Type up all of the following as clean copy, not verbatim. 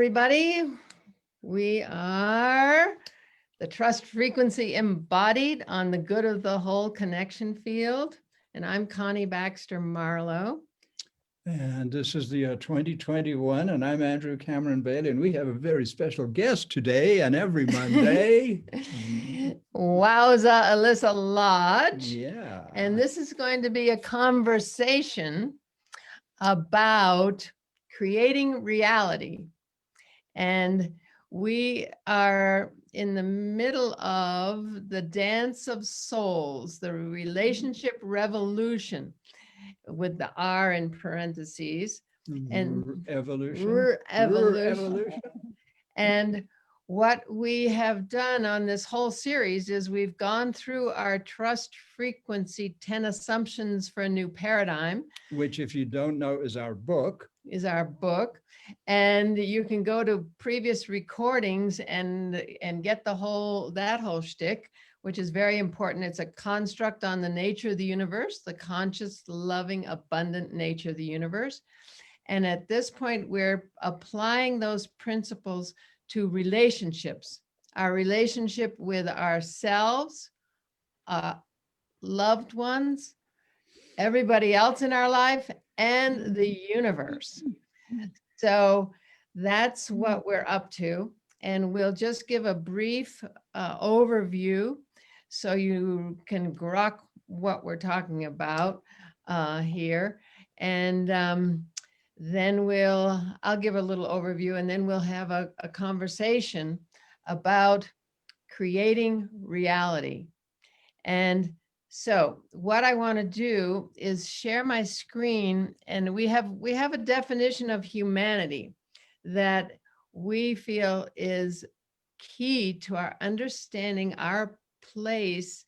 Everybody, we are the trust frequency embodied on the good of the whole connection field. And I'm Connie Baxter Marlow. And this is the 2021, and I'm Andrew Cameron Bailey, and we have a very special guest today and every Monday. Wowza, Elisa Lodge. Yeah. And this is going to be a conversation about creating reality. And we are in the middle of the dance of souls, the relationship revolution, with the R in parentheses, and evolution. evolution. And what we have done on this whole series is we've gone through our trust frequency 10 assumptions for a new paradigm, which, if you don't know, is our book. And you can go to previous recordings and get that whole shtick, which is very important. It's a construct on the nature of the universe, the conscious, loving, abundant nature of the universe. And at this point, we're applying those principles to relationships, our relationship with ourselves, loved ones, everybody else in our life, and the universe. So that's what we're up to. And we'll just give a brief overview so you can grok what we're talking about here. And then I'll give a little overview, and then we'll have a conversation about creating reality. And so what I want to do is share my screen, and we have a definition of humanity that we feel is key to our understanding our place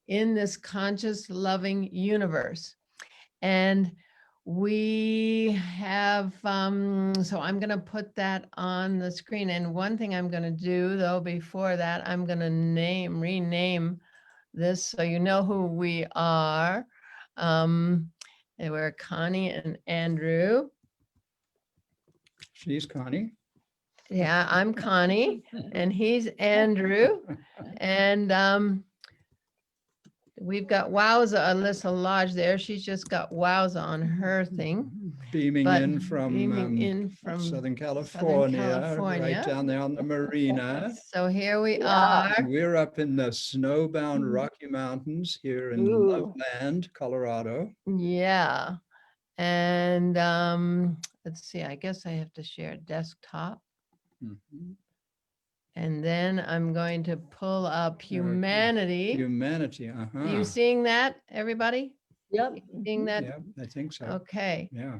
in this conscious, loving universe. And we have, so I'm going to put that on the screen. And one thing I'm going to do, though, before that, I'm going to rename this so you know who we are. And we're Connie and Andrew. She's Connie. Yeah, I'm Connie, and he's Andrew. And we've got Wowza, Elisa Lodge there. She's just got Wowza on her thing. Beaming in from Southern California, right down there on the marina. So here we are. We're up in the snowbound Rocky Mountains here in Loveland, Colorado. Yeah. And let's see, I guess I have to share desktop. And then I'm going to pull up humanity. Humanity, You seeing that, everybody? Yep. Seeing that? Yeah, I think so. Okay. Yeah.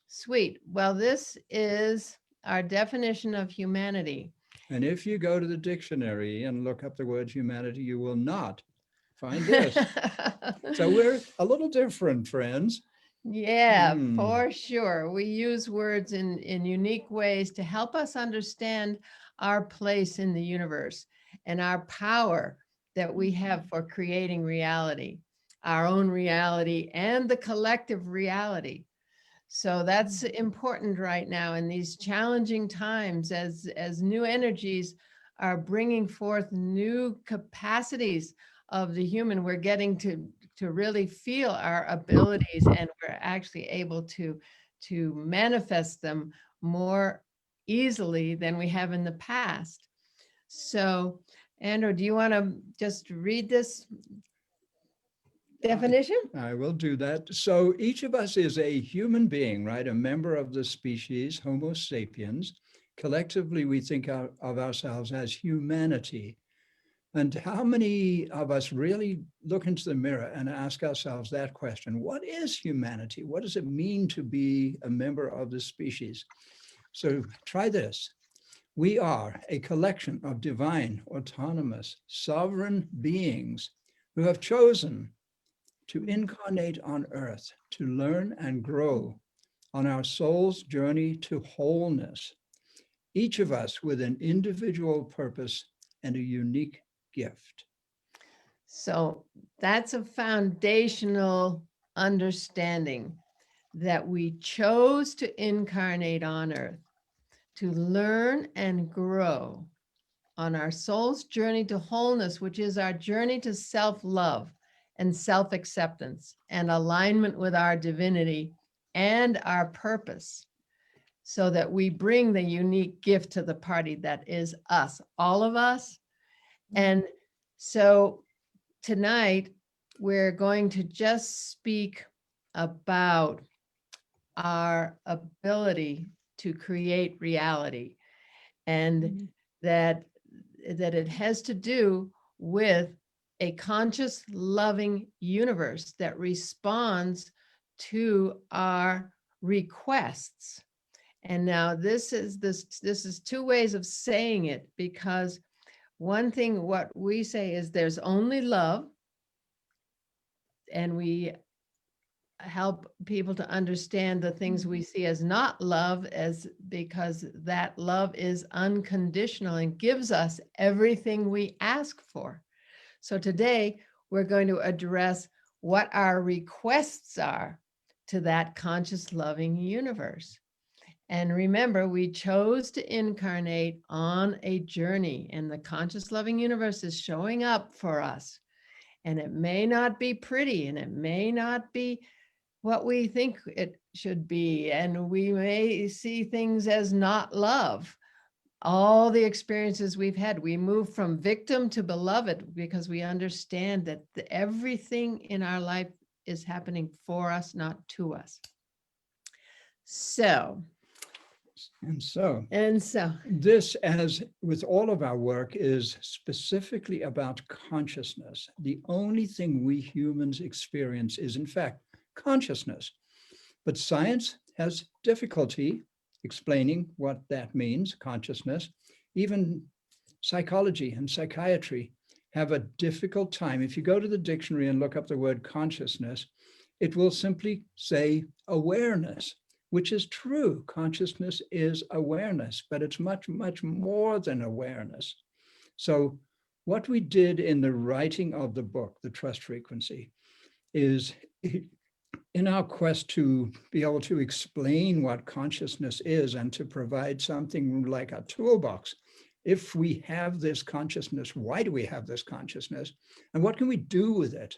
Sweet. Well, this is our definition of humanity. And if you go to the dictionary and look up the word humanity, you will not find this. So we're a little different, friends. Yeah, for sure. We use words in unique ways to help us understand our place in the universe and our power that we have for creating reality, our own reality and the collective reality. So that's important right now in these challenging times as new energies are bringing forth new capacities of the human. We're getting to really feel our abilities, and we're actually able to manifest them more easily than we have in the past. So, Andrew, do you want to just read this definition? I will do that. So each of us is a human being, right? A member of the species Homo sapiens. Collectively, we think of ourselves as humanity. And how many of us really look into the mirror and ask ourselves that question? What is humanity? What does it mean to be a member of the species? So try this. We are a collection of divine, autonomous, sovereign beings who have chosen to incarnate on Earth, to learn and grow on our soul's journey to wholeness. Each of us with an individual purpose and a unique gift. So that's a foundational understanding that we chose to incarnate on Earth. to learn and grow on our soul's journey to wholeness, which is our journey to self-love and self-acceptance and alignment with our divinity and our purpose, so that we bring the unique gift to the party that is us, all of us. And so tonight, we're going to just speak about our ability to create reality, and that it has to do with a conscious, loving universe that responds to our requests. And now this is two ways of saying it, because one thing, what we say is there's only love, and we help people to understand the things we see as not love, as because that love is unconditional and gives us everything we ask for. So today we're going to address what our requests are to that conscious, loving universe. And remember, we chose to incarnate on a journey, and the conscious, loving universe is showing up for us. And it may not be pretty, and it may not be what we think it should be, and we may see things as not love. All the experiences we've had, we move from victim to beloved because we understand that everything in our life is happening for us, not to us. And so So this, as with all of our work, is specifically about consciousness. The only thing we humans experience is, in fact, consciousness. But science has difficulty explaining what that means, consciousness. Even psychology and psychiatry have a difficult time. If you go to the dictionary and look up the word consciousness, it will simply say awareness, which is true. Consciousness is awareness, but it's much, much more than awareness. So what we did in the writing of the book, The Trust Frequency, is in our quest to be able to explain what consciousness is and to provide something like a toolbox. If we have this consciousness, why do we have this consciousness? And what can we do with it?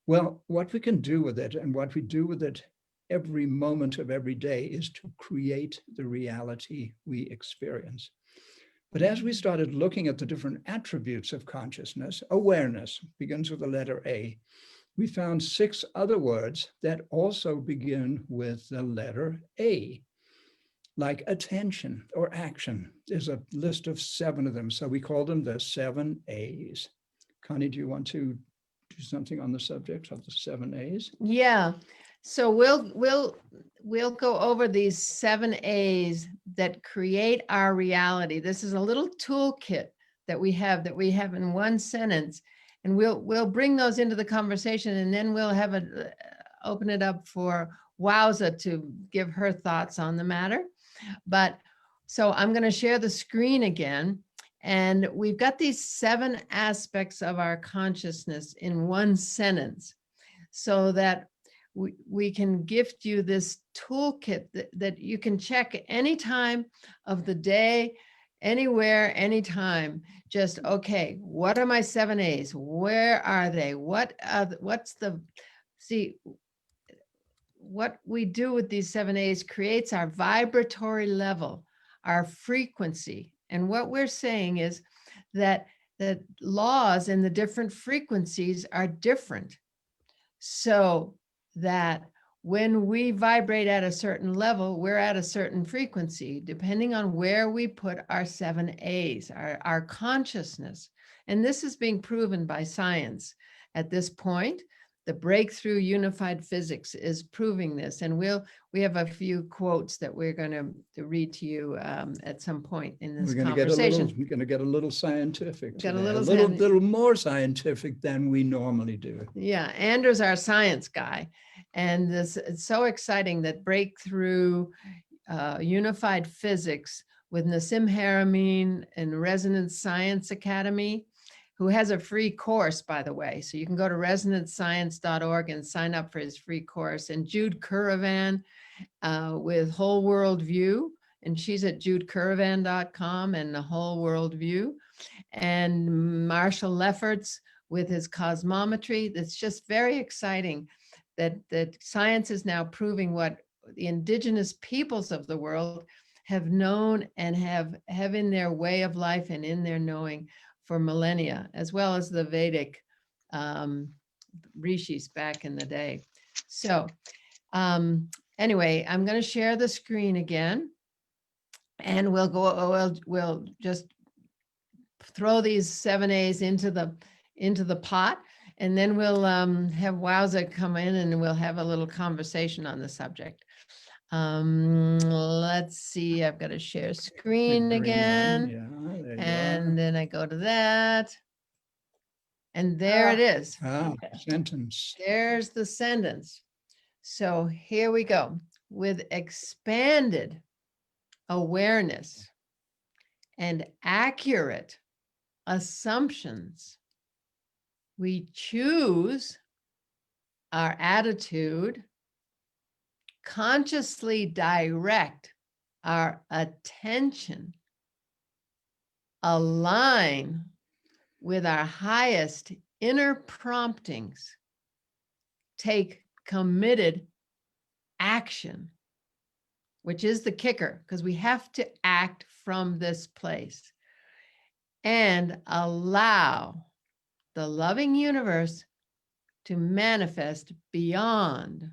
Well, what we can do with it, and what we do with it every moment of every day, is to create the reality we experience. But as we started looking at the different attributes of consciousness, awareness begins with the letter A. We found 6 other words that also begin with the letter A, like attention or action. There's a list of 7 of them, so we call them the 7 A's. Connie, do you want to do something on the subject of the 7 A's? yeah, so we'll go over these 7 A's that create our reality. This is a little toolkit that we have in one sentence, and we'll bring those into the conversation, and then we'll have open it up for Wowza to give her thoughts on the matter. But so I'm going to share the screen again, and we've got these 7 aspects of our consciousness in one sentence, so that we can gift you this toolkit that you can check any time of the day, anywhere, anytime. Just, okay, what are my 7 A's? Where are they? What we do with these 7 A's creates our vibratory level, our frequency. And what we're saying is that the laws in the different frequencies are different. So that when we vibrate at a certain level, we're at a certain frequency, depending on where we put our 7 A's, our consciousness. And this is being proven by science at this point. The breakthrough unified physics is proving this. And we have a few quotes that we're going to read to you at some point in this conversation. We're going to get a little scientific today. A little more scientific than we normally do. Yeah, Andrew's our science guy. And it's so exciting that breakthrough unified physics with Nassim Haramein and Resonance Science Academy, who has a free course, by the way. So you can go to resonanceScience.org and sign up for his free course. And Jude Curavan with Whole World View and she's at judecurvan.com and The Whole World View. And Marshall Lefferts with his cosmometry. That's just very exciting that science is now proving what the indigenous peoples of the world have known and have in their way of life and in their knowing for millennia, as well as the Vedic rishis back in the day. So anyway, I'm going to share the screen again, and we'll just throw these 7A's into the pot, and then we'll have Wowza come in and we'll have a little conversation on the subject. Let's see, I've got to share screen again. Yeah, there you And are. then I go to that. And there it is. Sentence. There's the sentence. So here we go. With expanded awareness and accurate assumptions, we choose our attitude, consciously direct our attention, align with our highest inner promptings, take committed action, which is the kicker, because we have to act from this place, and allow the loving universe to manifest beyond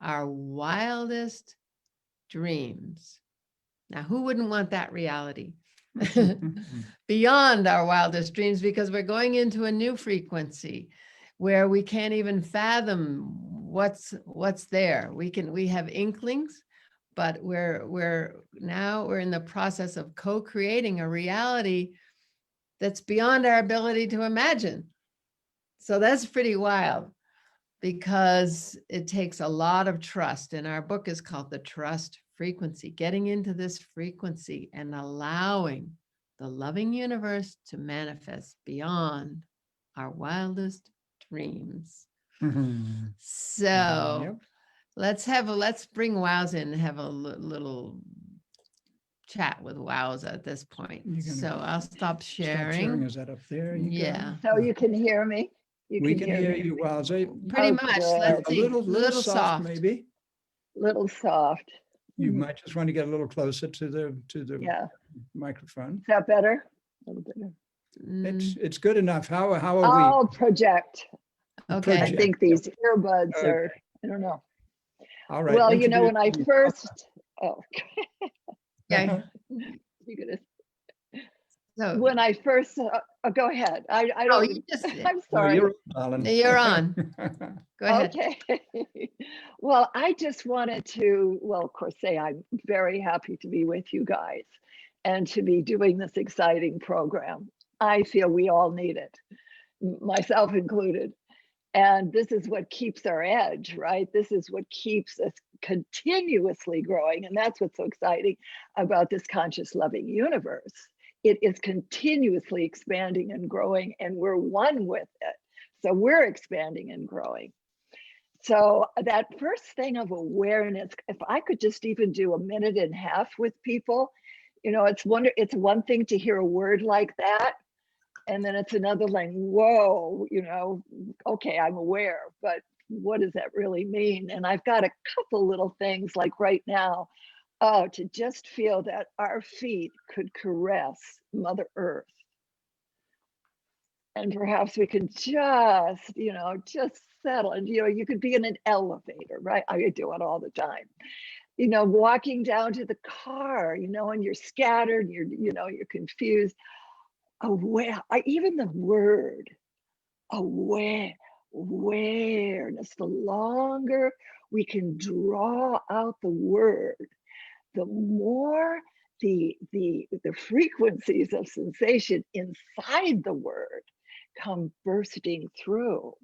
our wildest dreams. Now, who wouldn't want that reality? Beyond our wildest dreams, because we're going into a new frequency where we can't even fathom what's there. We have inklings, but we're in the process of co-creating a reality that's beyond our ability to imagine. So that's pretty wild, because it takes a lot of trust. And our book is called The Trust Frequency, getting into this frequency and allowing the loving universe to manifest beyond our wildest dreams. So Yep. let's bring Wowza in and have a little chat with Wowza at this point. So I'll stop sharing. Stop sharing. Is that up there? Yeah. So you can hear me? We can hear you, Wowza. Pretty Oh, much. good. Let's A see. little soft, maybe. Little soft. You might just want to get a little closer to the Yeah. microphone. Is that better? A little better. It's good enough. How are I'll project. Okay. I think these earbuds are, I don't know. we? All right. Well, you know, when I introduce- first, oh, Yeah. you're gonna, So, when I first, go ahead. I oh, don't, you just, I'm No, sorry. you're on, darling. you're on. Go ahead. Okay. Well, I just wanted to, well, of course, say I'm very happy to be with you guys and to be doing this exciting program. I feel we all need it, myself included. And this is what keeps our edge, right? This is what keeps us continuously growing. And that's what's so exciting about this conscious loving universe. It is continuously expanding and growing, and we're one with it. So we're expanding and growing. So that first thing of awareness, if I could just even do a minute and a half with people, you know, it's one thing to hear a word like that. And then it's another like, whoa, you know, okay, I'm aware, but what does that really mean? And I've got a couple little things like right now, to just feel that our feet could caress Mother Earth. And perhaps we can just, you know, just settle. And, you know, you could be in an elevator, right? I do it all the time. You know, walking down to the car, you know, and you're scattered, you're confused. Aware, even the word awareness, the longer we can draw out the word, the more the frequencies of sensation inside the word come bursting through.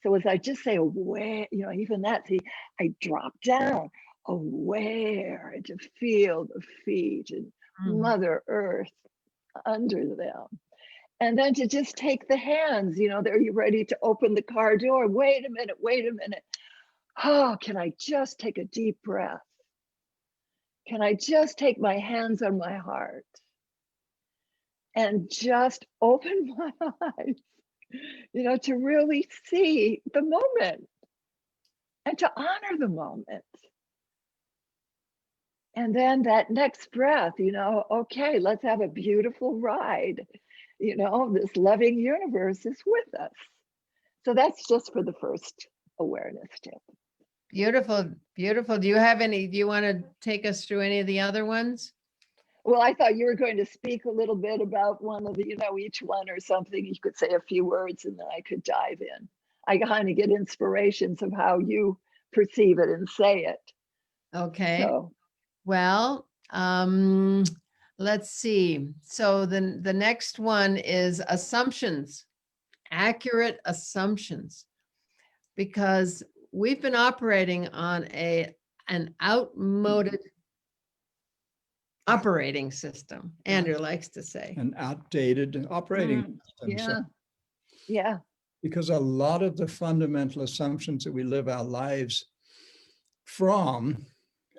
So as I just say aware, you know, even that, see, I drop down, aware, and to feel the feet and Mother Earth under them. And then to just take the hands, you know, are you ready to open the car door? Wait a minute. Oh, can I just take a deep breath? can I just take my hands on my heart and just open my eyes, to really see the moment and to honor the moment. And then that next breath, okay, let's have a beautiful ride. This loving universe is with us. So that's just for the first awareness tip. Beautiful, beautiful. Do you want to take us through any of the other ones? Well, I thought you were going to speak a little bit about one of the, each one or something. You could say a few words and then I could dive in. I kind of get inspirations of how you perceive it and say it. Okay. So, well, let's see. So the next one is assumptions, accurate assumptions, because we've been operating on an outmoded operating system, Andrew likes to say. An outdated operating system. yeah, So, yeah. because a lot of the fundamental assumptions that we live our lives from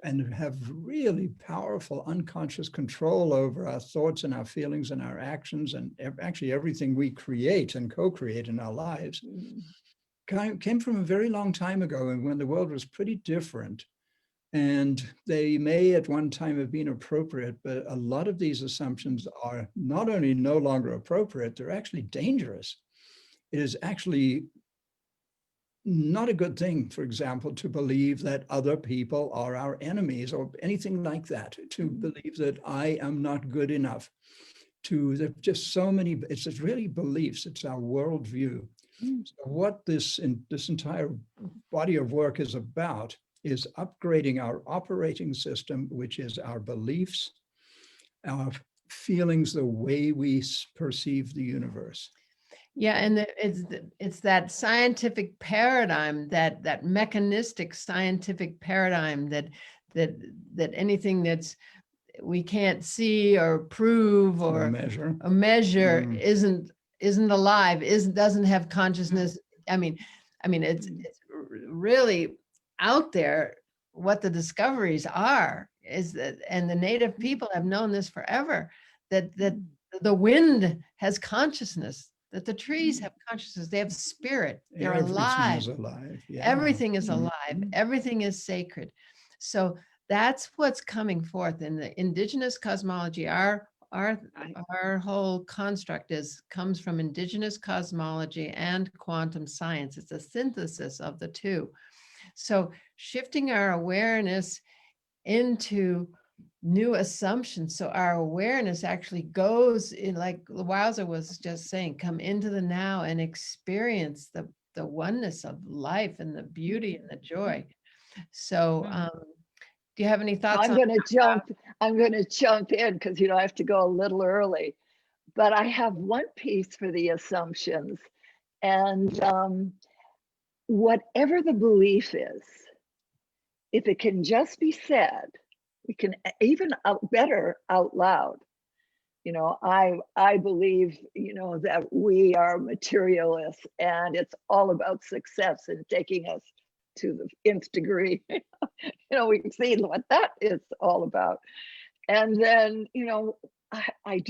and have really powerful unconscious control over our thoughts and our feelings and our actions and actually everything we create and co-create in our lives came from a very long time ago, and when the world was pretty different. And they may at one time have been appropriate, but a lot of these assumptions are not only no longer appropriate, they're actually dangerous. It is actually not a good thing, for example, to believe that other people are our enemies or anything like that, to believe that I am not good enough. There's just so many, it's really beliefs, it's our worldview. So what this entire body of work is about is upgrading our operating system, which is our beliefs, our feelings, the way we perceive the universe. Yeah, and it's that scientific paradigm, that mechanistic scientific paradigm that anything that's we can't see or prove or measure isn't alive, doesn't have consciousness. I mean, it's really out there. What the discoveries are is that, and the native people have known this forever, that the wind has consciousness, that the trees have consciousness, they have spirit, they're alive. Yeah. Everything is alive, everything is sacred. So that's what's coming forth in the indigenous cosmology. Our whole construct comes from indigenous cosmology and quantum science. It's a synthesis of the two. So shifting our awareness into new assumptions, so our awareness actually goes in, like Wowza was just saying, come into the now and experience the oneness of life and the beauty and the joy. So do you have any thoughts? I'm going to jump in because I have to go a little early, but I have one piece for the assumptions, and whatever the belief is, if it can just be said, we can even better out loud. I believe, that we are materialists and it's all about success and taking us to the nth degree. We've seen what that is all about. And then, I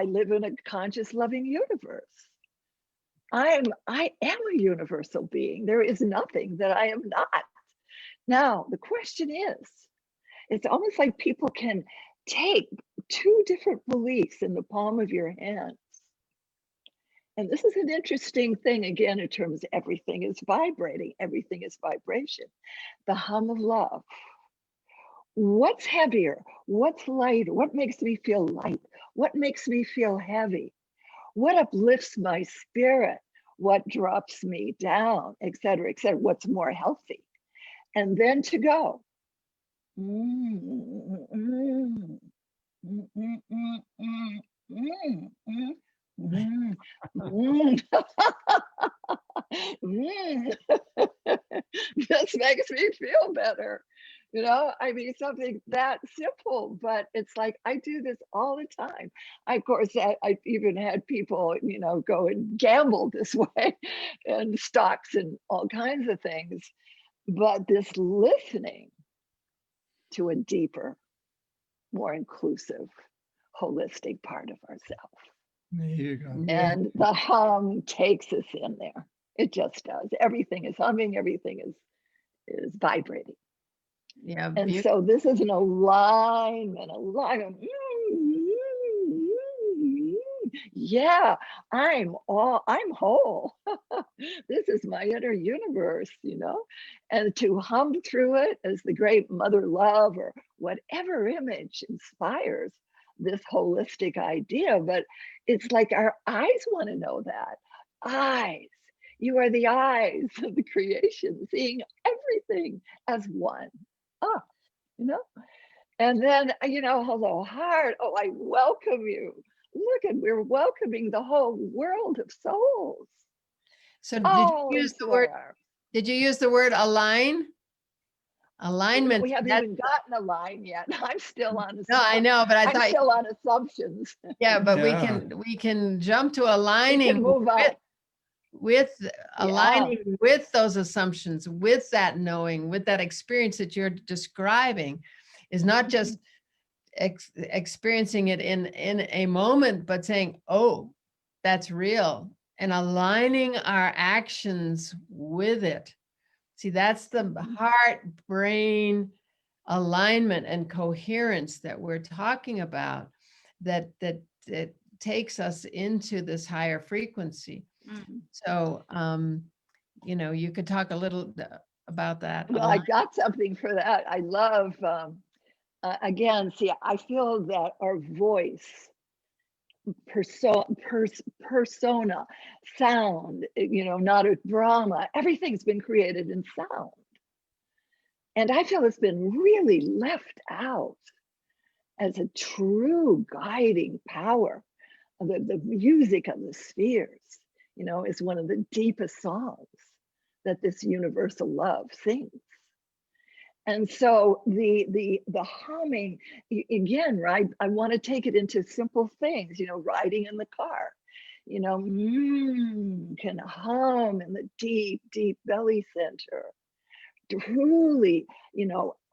live in a conscious, loving universe. I am a universal being. There is nothing that I am not. Now, the question is, it's almost like people can take two different beliefs in the palm of your hands. And this is an interesting thing, again, in terms of everything is vibrating, everything is vibration. The hum of love. What's heavier? What's lighter? What makes me feel light? What makes me feel heavy? What uplifts my spirit? What drops me down, et cetera, et cetera? What's more healthy? And then to go. This makes me feel better. Something that simple, but it's like I do this all the time. Of course, I've even had people, go and gamble this way and stocks and all kinds of things. But this listening to a deeper more inclusive, holistic part of ourselves. There you go. Yeah. And the hum takes us in there. It just does. Everything is humming, everything is vibrating. Yeah. And so this is an alignment. Yeah, I'm whole. This is my inner universe, and to hum through it as the great mother love or whatever image inspires this holistic idea. But it's like our eyes want to know that. Eyes. You are the eyes of the creation, seeing everything as one. Ah, you know? And then, hello, heart. Oh, I welcome you. Look, and we're welcoming the whole world of souls. So did Oh, you use the word? Did you use the word align? Alignment. We haven't even gotten a line yet. I'm still on. No, I know, but I'm still on assumptions. Yeah, but Yeah. we can jump to We aligning can move on. with aligning with those assumptions, with that knowing, with that experience that you're describing, is not just experiencing it in a moment, but saying, oh, that's real, and aligning our actions with it. See, that's the heart brain alignment and coherence that we're talking about, that takes us into this higher frequency. So you could talk a little about that. Well, I got something for that. I love again, see, I feel that our voice, persona, sound, not a drama, everything's been created in sound. And I feel it's been really left out as a true guiding power. The music of the spheres, is one of the deepest songs that this universal love sings. And so the humming, again, right? I want to take it into simple things, riding in the car, can hum in the deep, deep belly center, truly,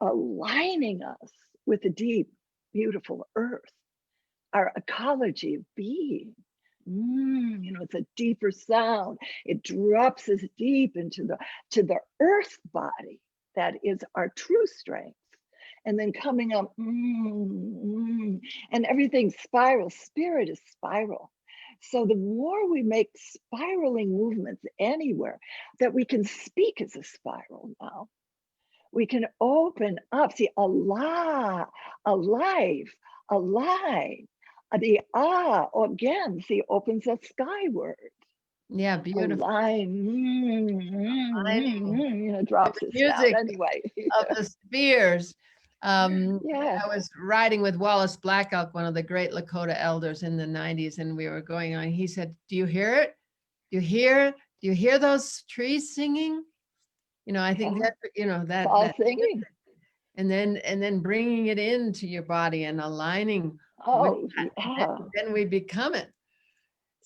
aligning us with the deep, beautiful earth, our ecology of being. It's a deeper sound. It drops us deep into the earth body. That is our true strength. And then coming up, and everything spirals. Spirit is spiral. So the more we make spiraling movements anywhere, that we can speak as a spiral now. We can open up, see, alive. The again, see, opens us skyward. Yeah, beautiful. Align, drops us down anyway. Of the spheres. Yeah. I was riding with Wallace Black Elk, one of the great Lakota elders in the 90s, and we were going on. He said, "Do you hear it? Do you hear those trees singing?" I think that that singing. And then bringing it into your body and aligning. Oh, yeah. Then we become it.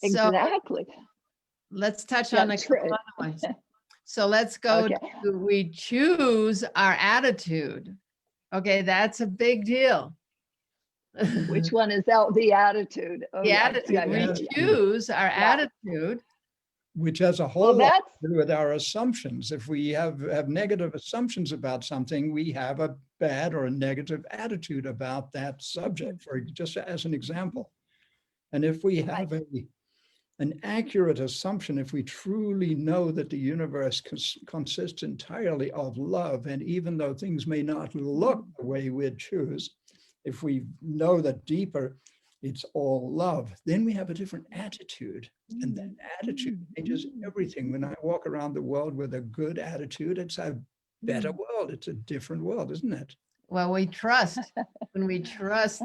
Exactly. So let's touch on a couple other ones. So let's go to, we choose our attitude. Okay, that's a big deal. Which one is that? The attitude. Oh, the attitude. We choose our attitude. Which has a whole lot to do with our assumptions. If we have negative assumptions about something, we have a bad or a negative attitude about that subject, for just as an example. And if we have an accurate assumption, if we truly know that the universe consists entirely of love, and even though things may not look the way we'd choose, if we know that deeper it's all love, then we have a different attitude. And that attitude changes everything. When I walk around the world with a good attitude, it's a better world. It's a different world, isn't it? Well, we trust. When we trust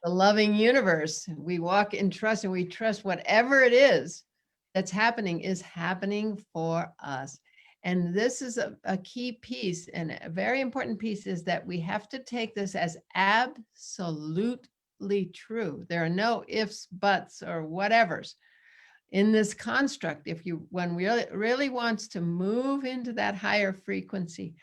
the loving universe, we walk in trust, and we trust whatever it is that's happening is happening for us. And this is a key piece, and a very important piece, is that we have to take this as absolute true. There are no ifs, buts, or whatevers. in this construct, if one really wants to move into that higher frequency,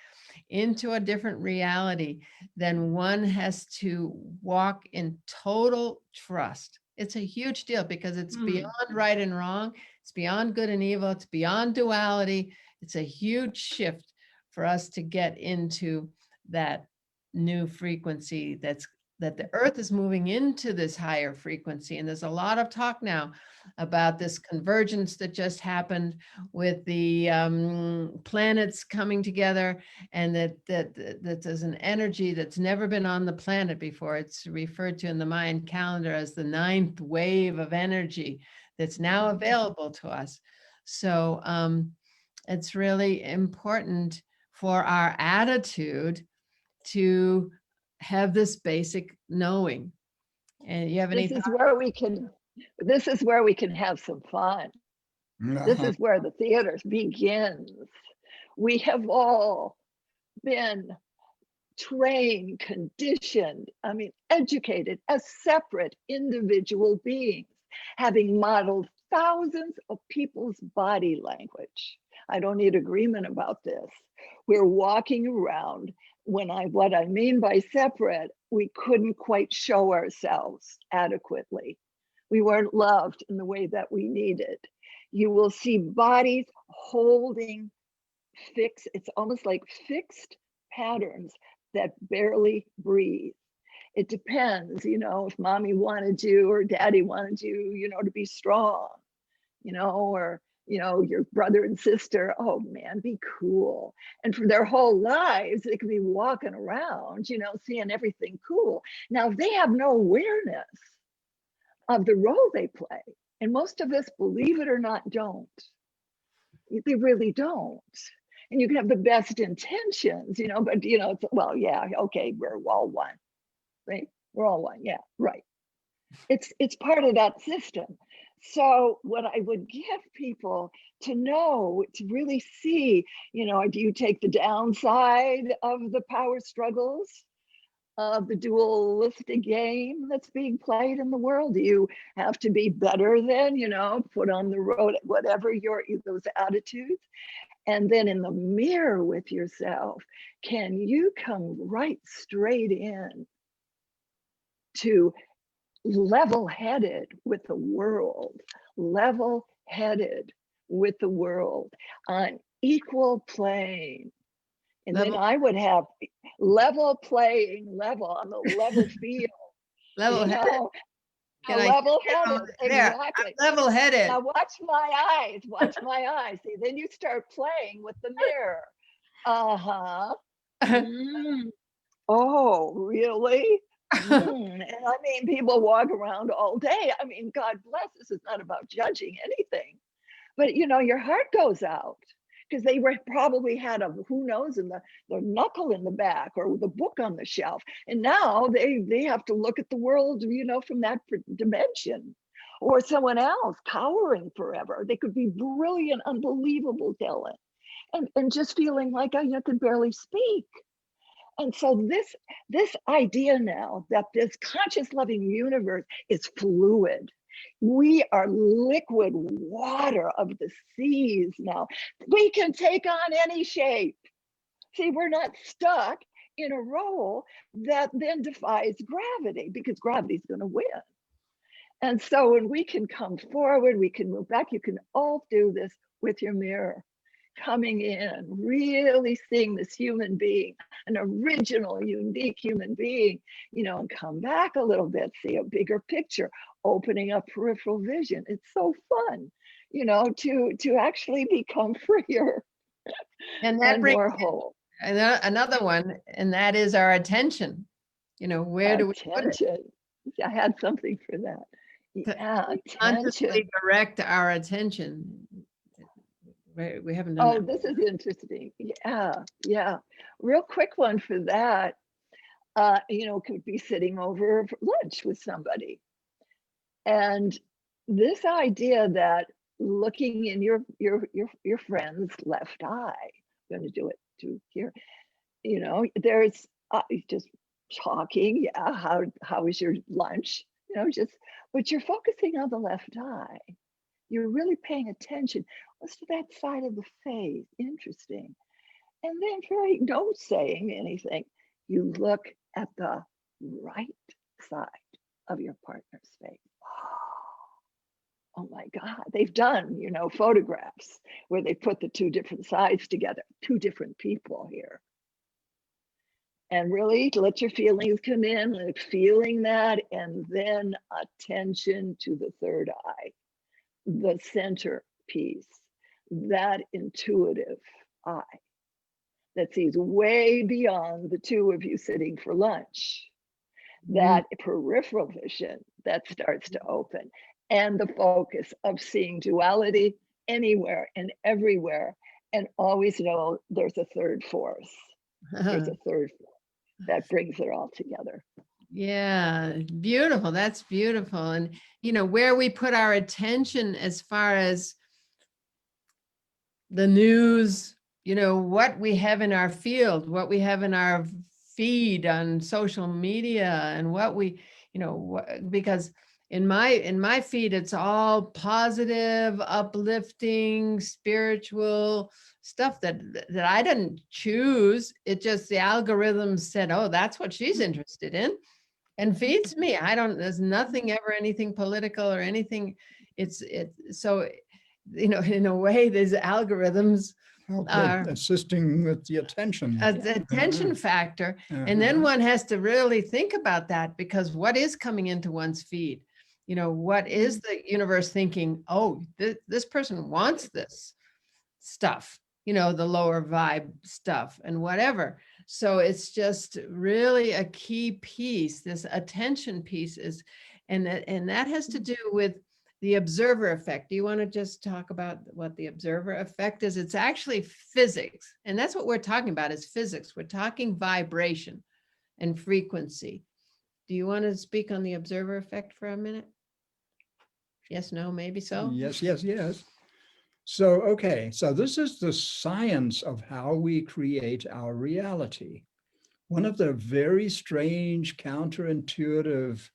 into a different reality, then one has to walk in total trust. It's a huge deal because it's beyond right and wrong. It's beyond good and evil. It's beyond duality. It's a huge shift for us to get into that new frequency that the earth is moving into this higher frequency. And there's a lot of talk now about this convergence that just happened with the planets coming together, and that there's an energy that's never been on the planet before. It's referred to in the Mayan calendar as the 9th wave of energy that's now available to us. So it's really important for our attitude to have this basic knowing. And you have any This is where we can have some fun. This is where the theater begins. We have all been trained, conditioned, educated as separate individual beings, having modeled thousands of people's body language. I don't need agreement about this. We're walking around. What I mean by separate, we couldn't quite show ourselves adequately. We weren't loved in the way that we needed. You will see bodies holding it's almost like fixed patterns that barely breathe. It depends, if mommy wanted you or daddy wanted you, to be strong, or, your brother and sister, oh man, be cool. And for their whole lives, they could be walking around, seeing everything cool. Now they have no awareness of the role they play. And most of us, believe it or not, don't. They really don't. And you can have the best intentions, but it's, well, yeah, okay, we're all one, right? We're all one, yeah, right. It's part of that system. So what I would give people to know, to really see, do you take the downside of the power struggles of the dualistic game that's being played in the world? Do you have to be better than, put on the road, whatever those attitudes? And then in the mirror with yourself, can you come right straight in to level-headed with the world, level-headed with the world on equal plane? And then I would have level playing level on the level field. level-headed? Level-headed, exactly. Level-headed. Now watch my eyes. See, then you start playing with the mirror. Oh, really? And people walk around all day. God bless, this is not about judging anything. But your heart goes out because they probably had who knows, in the knuckle in the back or the book on the shelf. And now they have to look at the world, from that dimension. Or someone else cowering forever. They could be brilliant, unbelievable talent. And just feeling like I could barely speak. And so this idea now that this conscious loving universe is fluid. We are liquid water of the seas now. We can take on any shape. See, we're not stuck in a role that then defies gravity, because gravity's going to win. And so when we can come forward, we can move back. You can all do this with your mirror. Coming in, really seeing this human being, an original, unique human being, and come back a little bit, see a bigger picture, opening up peripheral vision. It's so fun, to actually become freer and that brings more whole. Another one, and that is our attention. Where do we put it? I had something for that. Yeah, Consciously direct our attention. We haven't done that. This is interesting. Yeah. Real quick one for that. Could be sitting over for lunch with somebody. And this idea that looking in your friend's left eye, I'm going to do it too here. There's just talking. Yeah, how was your lunch? But you're focusing on the left eye. You're really paying attention. What's to that side of the face? Interesting. And then very no saying anything, you look at the right side of your partner's face. Oh my God, they've done, photographs where they put the two different sides together, two different people here. And really let your feelings come in, like feeling that, and then attention to the third eye, the center piece, that intuitive eye that sees way beyond the two of you sitting for lunch, that peripheral vision that starts to open, and the focus of seeing duality anywhere and everywhere, and always know there's a third force. There's a third force that brings it all together. Yeah, beautiful. That's beautiful. And, where we put our attention as far as the news, what we have in our field, what we have in our feed on social media, and what we, because in my feed, it's all positive, uplifting, spiritual stuff that I didn't choose. It just, the algorithm said, oh, that's what she's interested in, and feeds me. There's nothing ever anything political or anything. So, in a way, these algorithms are assisting with the attention. the attention factor. And then one has to really think about that, because what is coming into one's feed? What is the universe thinking? Oh, this person wants this stuff, the lower vibe stuff and whatever. So it's just really a key piece. This attention piece is, and that has to do with the observer effect. Do you want to just talk about what the observer effect is? It's actually physics. And that's what we're talking about, is physics. We're talking vibration and frequency. Do you want to speak on the observer effect for a minute? Yes, no, maybe so? Yes. So, okay, so this is the science of how we create our reality. One of the very strange, counterintuitive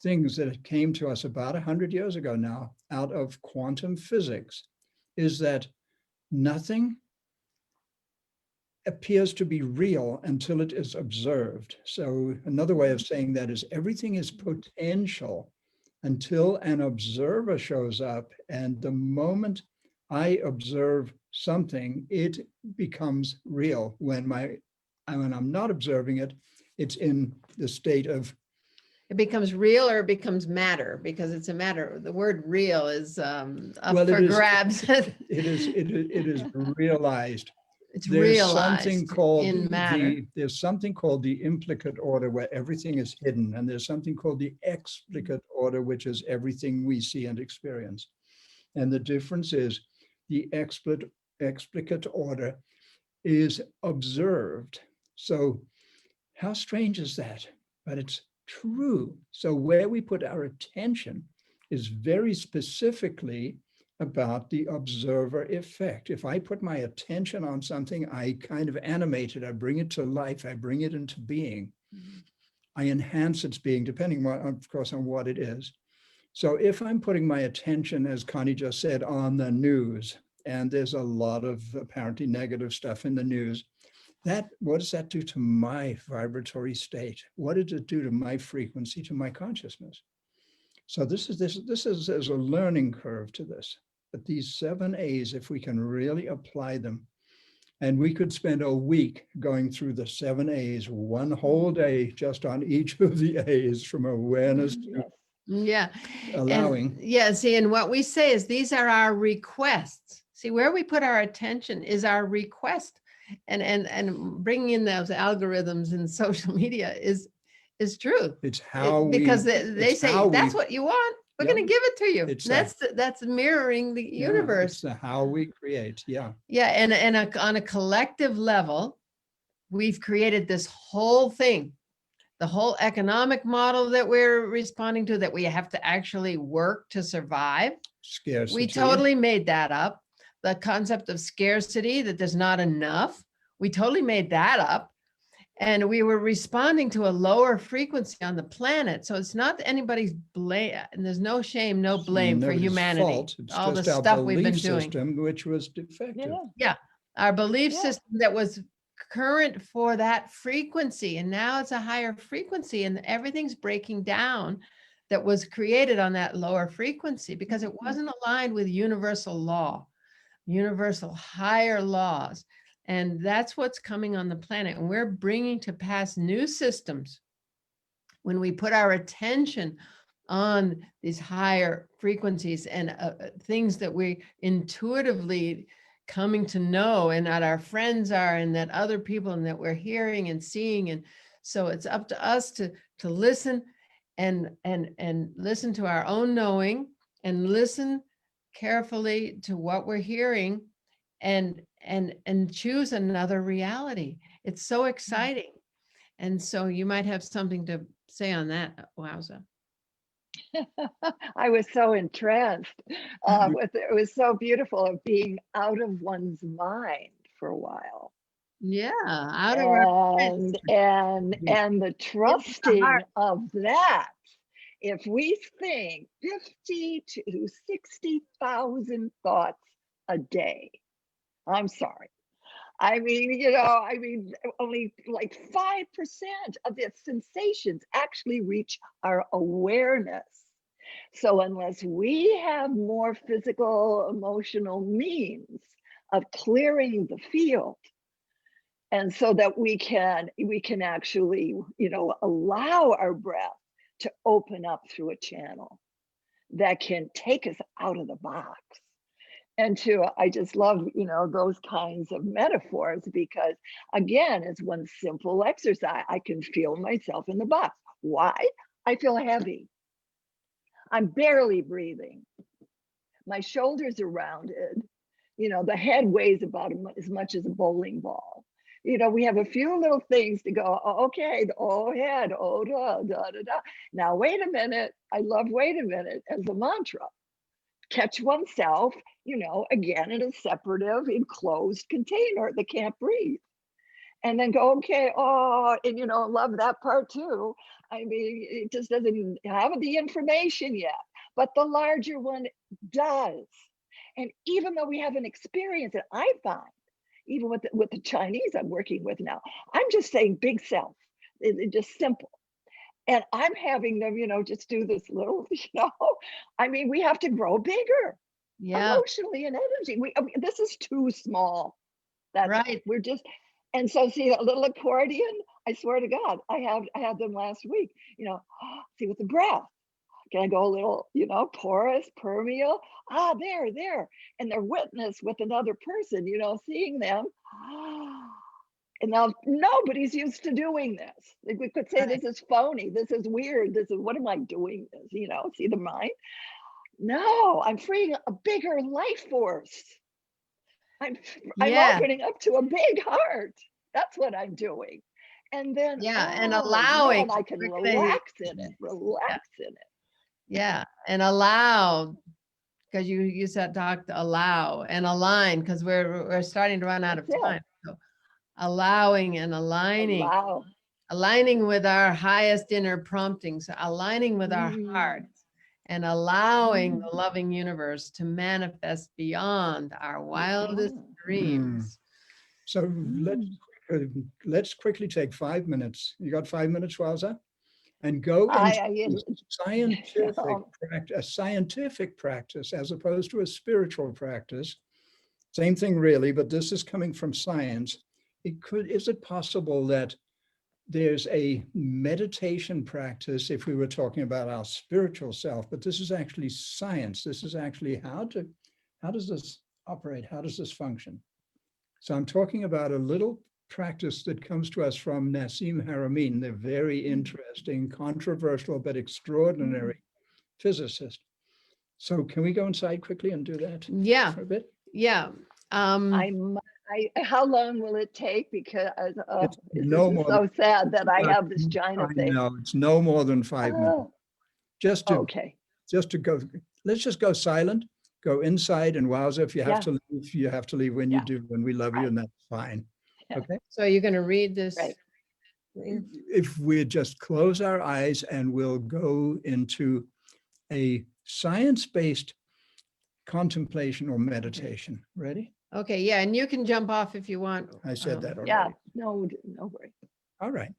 things that came to us about 100 years ago now out of quantum physics is that nothing appears to be real until it is observed. So another way of saying that is everything is potential until an observer shows up, and the moment I observe something, it becomes real. When I'm not observing it, it's in the state of, it becomes real, or it becomes matter, because it's a matter. The word real is up for grabs. It is realized. It's There's realized something called in matter. There's something called the implicate order, where everything is hidden, and there's something called the explicate order, which is everything we see and experience. And the difference is the explicate order is observed. So how strange is that? But it's true. So where we put our attention is very specifically about the observer effect. If I put my attention on something, I kind of animate it, I bring it to life, I bring it into being. I enhance its being, depending on, of course, on what it is. So if I'm putting my attention, as Connie just said, on the news, and there's a lot of apparently negative stuff in the news, what does that do to my vibratory state? What does it do to my frequency, to my consciousness? So there's a learning curve to this. But these 7 A's, if we can really apply them, and we could spend a week going through the 7 A's, one whole day just on each of the A's, from awareness to allowing. See, and what we say is these are our requests. See, where we put our attention is our request. And bringing in those algorithms in social media is true. It's how because they say that's what you want. We're going to give it to you. That's mirroring the universe. It's how we create. Yeah. And on a collective level, we've created this whole thing, the whole economic model that we're responding to, that we have to actually work to survive. Scarcity. We totally made that up. The concept of scarcity, that there's not enough. We totally made that up. And we were responding to a lower frequency on the planet. So it's not anybody's blame, and there's no shame, no blame for Nobody's humanity. fault. It's all the just our stuff we've been belief doing. system, which was defective. Yeah. Our belief Yeah. system that was current for that frequency, and now it's a higher frequency, and everything's breaking down that was created on that lower frequency because it wasn't aligned with universal law, universal higher laws. And that's what's coming on the planet. And we're bringing to pass new systems when we put our attention on these higher frequencies and things that we intuitively coming to know, and that our friends are, and that other people, and that we're hearing and seeing. And so it's up to us to listen and listen to our own knowing, and listen carefully to what we're hearing, and choose another reality. It's so exciting. And so you might have something to say on that, Wowza. I was so entranced with it. It was so beautiful of being out of one's mind for a while. Yeah, out of our And the trusting of that. If we think 50 to 60,000 thoughts a day, I'm sorry. I mean, only like 5% of the sensations actually reach our awareness. So unless we have more physical, emotional means of clearing the field, and so that we can actually, allow our breath to open up through a channel that can take us out of the box. And I just love, those kinds of metaphors, because again, it's one simple exercise. I can feel myself in the box. Why? I feel heavy. I'm barely breathing. My shoulders are rounded. The head weighs about as much as a bowling ball. We have a few little things to go, okay, oh, head, oh, da, da, da, da. Now, wait a minute. I love wait a minute as a mantra. Catch oneself, again, in a separative, enclosed container that can't breathe. And then go, okay, oh, and love that part too. I mean, it just doesn't have the information yet, but the larger one does. And even though we haven't experienced it, I find, even with the Chinese I'm working with now, I'm just saying big self, it's just simple. And I'm having them, just do this little, I mean, we have to grow bigger, emotionally and energy. This is too small. That's right. We're just, and so see a little accordion. I swear to God, I had them last week. See with the breath. Can I go a little, porous, permeable? There, and they're witness with another person. Seeing them. And now nobody's used to doing this. Like we could say, this is phony. This is weird. This is, what am I doing this? See the mind? No, I'm freeing a bigger life force. I'm opening up to a big heart. That's what I'm doing. And then, and allowing. Man, I can relax in it, Yeah, and allow, because you said allow and align, because we're starting to run out of time. So allowing and aligning, aligning with our highest inner promptings, aligning with our hearts, and allowing the loving universe to manifest beyond our wildest dreams. So let's quickly take 5 minutes. You got 5 minutes, Wowza? And go into a scientific practice as opposed to a spiritual practice. Same thing really, but this is coming from science. Is it possible that there's a meditation practice if we were talking about our spiritual self, but this is actually science. This is actually how does this operate? How does this function? So I'm talking about a little practice that comes to us from Nassim Haramein, the very interesting, controversial, but extraordinary physicist. So can we go inside quickly and do that? Yeah. For a bit? Yeah. How long will it take? Because it's so sad that I have this giant thing. No, it's no more than 5 minutes. Just to go, let's just go silent, go inside, and Wowza, if you have to leave, you have to leave when you do, when we love you, and that's fine. Okay. So you're going to read this. Right. if we just close our eyes and we'll go into a science-based contemplation or meditation. Ready? Okay, yeah, and you can jump off if you want. I said that already. Yeah, no worry. All right.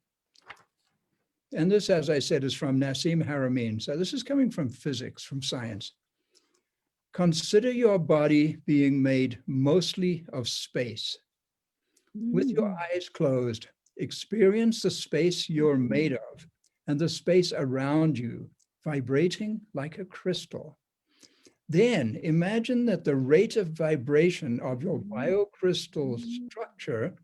And this, as I said, is from Nassim Haramein. So this is coming from physics, from science. Consider your body being made mostly of space. With your eyes closed, experience the space you're made of and the space around you vibrating like a crystal. Then imagine that the rate of vibration of your biocrystal structure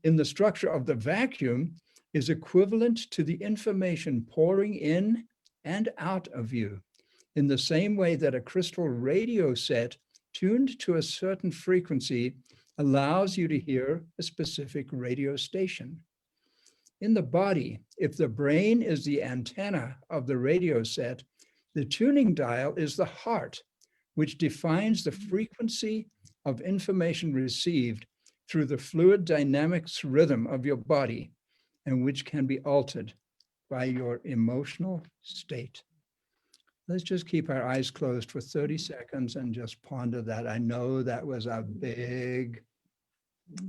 in the structure of the vacuum is equivalent to the information pouring in and out of you, in the same way that a crystal radio set tuned to a certain frequency allows you to hear a specific radio station. In the body, if the brain is the antenna of the radio set, the tuning dial is the heart, which defines the frequency of information received through the fluid dynamics rhythm of your body, and which can be altered by your emotional state. Let's just keep our eyes closed for 30 seconds and just ponder that. I know that was a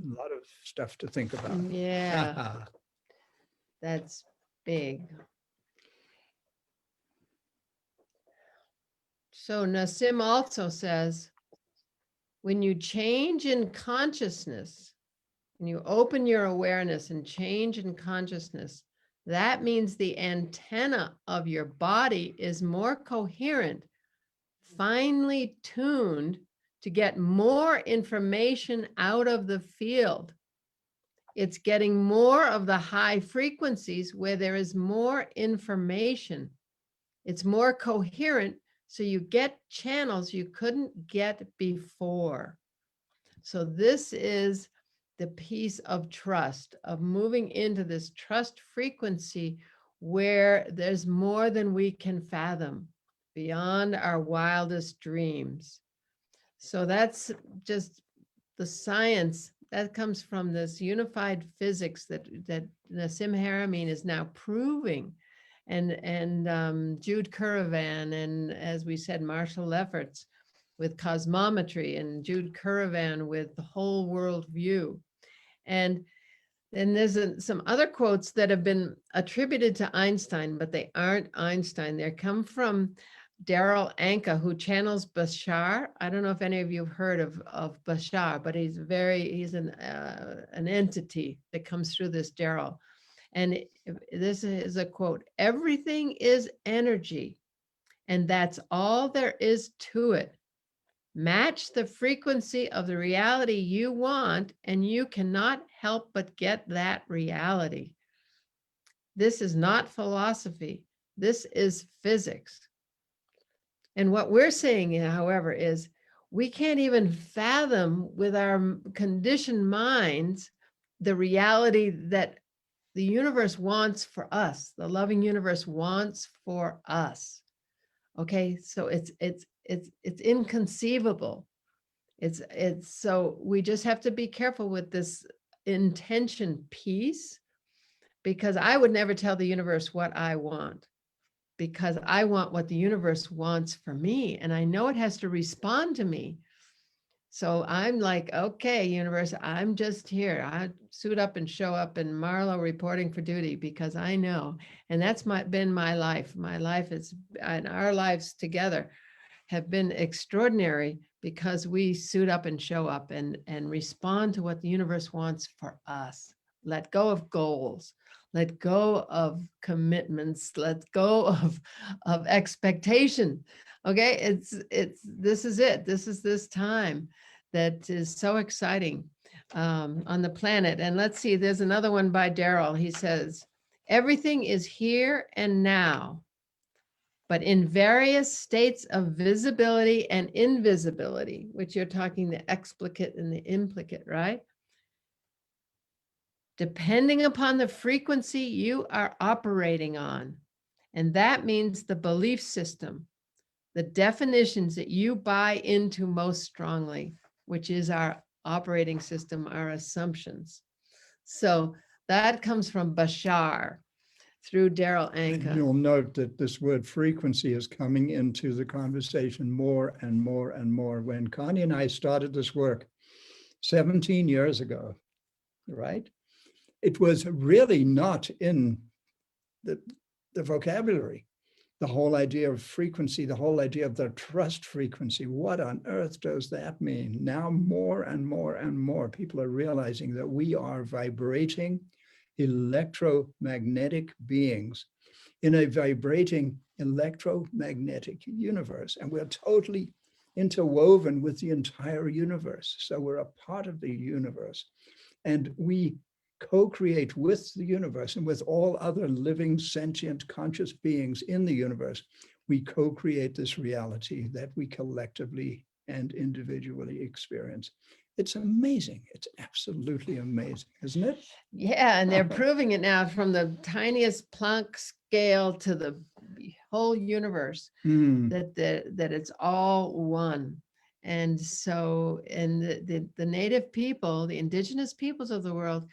lot of stuff to think about. Yeah, that's big. So Nassim also says, when you change in consciousness, when you open your awareness and change in consciousness, that means the antenna of your body is more coherent, finely tuned to get more information out of the field. It's getting more of the high frequencies where there is more information. It's more coherent, so you get channels you couldn't get before. So this is the piece of trust, of moving into this trust frequency where there's more than we can fathom, beyond our wildest dreams. So that's just the science that comes from this unified physics that Nassim Haramein is now proving, and Jude Currivan, and as we said, Marshall Lefferts with cosmometry, and Jude Currivan with the whole world view. And then there's some other quotes that have been attributed to Einstein, but they aren't Einstein. They come from Daryl Anka, who channels Bashar. I don't know if any of you have heard of Bashar, but he's an entity that comes through this Daryl. And this is a quote: everything is energy, and that's all there is to it. Match the frequency of the reality you want, and you cannot help but get that reality. This is not philosophy. This is physics. And what we're saying, however, is we can't even fathom with our conditioned minds the reality that the universe wants for us, the loving universe wants for us. Okay, so it's inconceivable. It's so we just have to be careful with this intention piece, because I would never tell the universe what I want, because I want what the universe wants for me, and I know it has to respond to me. So I'm like, okay, universe, I'm just here. I suit up and show up, and Marlow reporting for duty, because I know, and that's been my life. My life is, and our lives together have been extraordinary, because we suit up and show up and respond to what the universe wants for us. Let go of goals, let go of commitments, let go of expectation. Okay, this is it. This is this time that is so exciting on the planet. And let's see, there's another one by Daryl. He says, everything is here and now, but in various states of visibility and invisibility, which you're talking the explicit and the implicate, right? Depending upon the frequency you are operating on. And that means the belief system, the definitions that you buy into most strongly, which is our operating system, our assumptions. So That comes from Bashar through Daryl And Anka. you'll note that this word frequency is coming into the conversation more and more and more. When Connie and I started this work 17 years ago, right? It was really not in the vocabulary. The whole idea of frequency, the whole idea of the trust frequency. What on earth does that mean? Now more and more and more people are realizing that we are vibrating electromagnetic beings in a vibrating electromagnetic universe. And we're totally interwoven with the entire universe. So we're a part of the universe. And we co-create with the universe and with all other living, sentient, conscious beings in the universe. We co-create this reality that we collectively and individually experience. It's amazing. It's absolutely amazing, isn't it? Yeah, and they're proving it now from the tiniest Planck scale to the whole universe, that it's all one. And so, and the native people, the indigenous peoples of the world,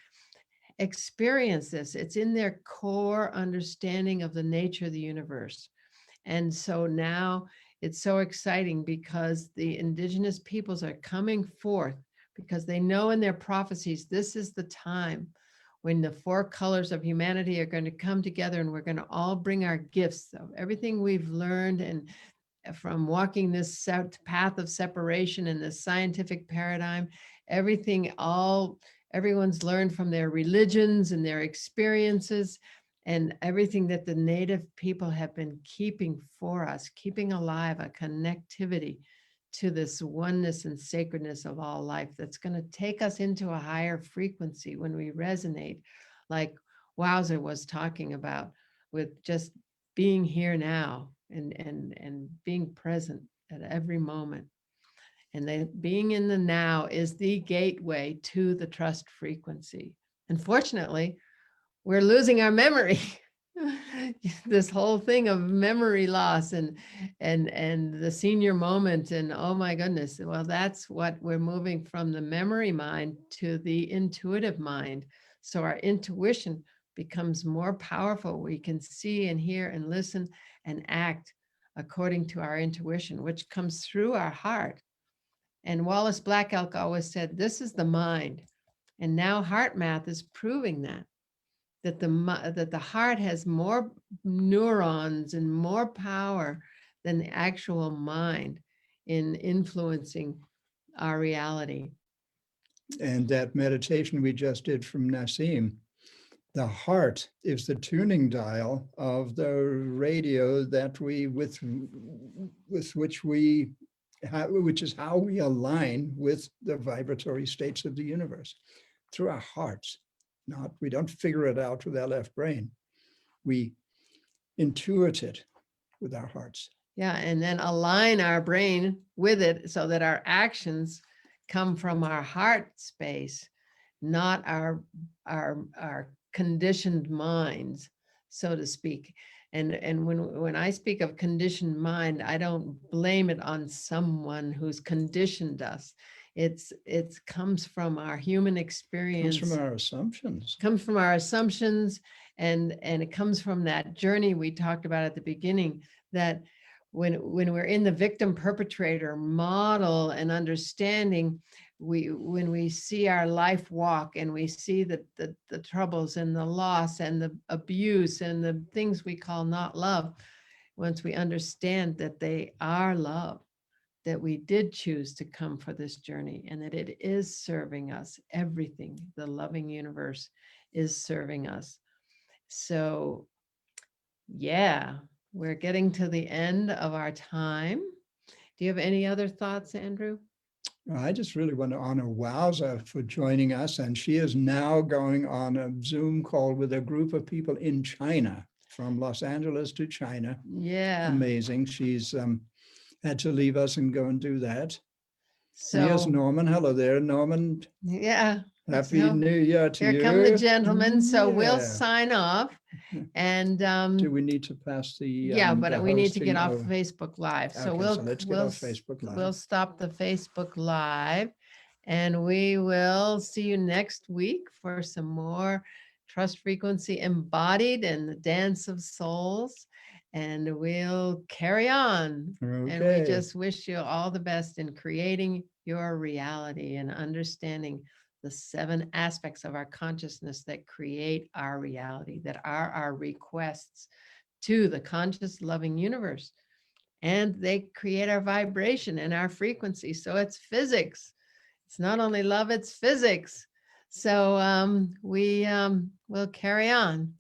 experience this. It's in their core understanding of the nature of the universe. And so now it's so exciting because the indigenous peoples are coming forth because they know in their prophecies, this is the time when the four colors of humanity are going to come together, and we're going to all bring our gifts of everything we've learned and from walking this path of separation in this scientific paradigm, everyone's learned from their religions and their experiences, and everything that the native people have been keeping for us, keeping alive a connectivity to this oneness and sacredness of all life that's going to take us into a higher frequency when we resonate, like Wowza was talking about, with just being here now and being present at every moment. And being in the now is the gateway to the trust frequency. Unfortunately, we're losing our memory. This whole thing of memory loss and the senior moment, and oh my goodness, well, that's what we're moving from, the memory mind to the intuitive mind. So our intuition becomes more powerful. We can see and hear and listen and act according to our intuition, which comes through our heart. And Wallace Black Elk always said, this is the mind. And now heart math is proving that the heart has more neurons and more power than the actual mind in influencing our reality. And that meditation we just did from Nassim, the heart is the tuning dial of the radio that which is how we align with the vibratory states of the universe, through our hearts. We don't figure it out with our left brain. We intuit it with our hearts. Yeah, and then align our brain with it so that our actions come from our heart space, not our conditioned minds, so to speak. And when I speak of conditioned mind, I don't blame it on someone who's conditioned us. It comes from our human experience. Comes from our assumptions. Comes from our assumptions, and it comes from that journey we talked about at the beginning, that when we're in the victim perpetrator model and understanding, when we see our life walk and we see the troubles and the loss and the abuse and the things we call not love, once we understand that they are love, that we did choose to come for this journey and that it is serving us, everything, the loving universe is serving us. So yeah, we're getting to the end of our time. Do you have any other thoughts, Andrew? I just really want to honor Wowza for joining us. And she is now going on a Zoom call with a group of people in China, from Los Angeles to China. Yeah. Amazing. She's had to leave us and go and do that. So yes, Norman. Hello there, Norman. Yeah. Happy New Year to you. Here come the gentlemen. So we'll Yeah. sign off. And Do we need to pass the yeah, but the we need to get off hosting? Facebook Live. So Okay, so let's get off Facebook Live. We'll stop the Facebook Live, and we will see you next week for some more trust frequency Embodied and the Dance of Souls. And we'll carry on. And we Okay. just wish you all the best in creating your reality and understanding the 7 aspects of our consciousness that create our reality, that are our requests to the conscious, loving universe. And they create our vibration and our frequency. So it's physics. It's not only love, it's physics. So we will carry on.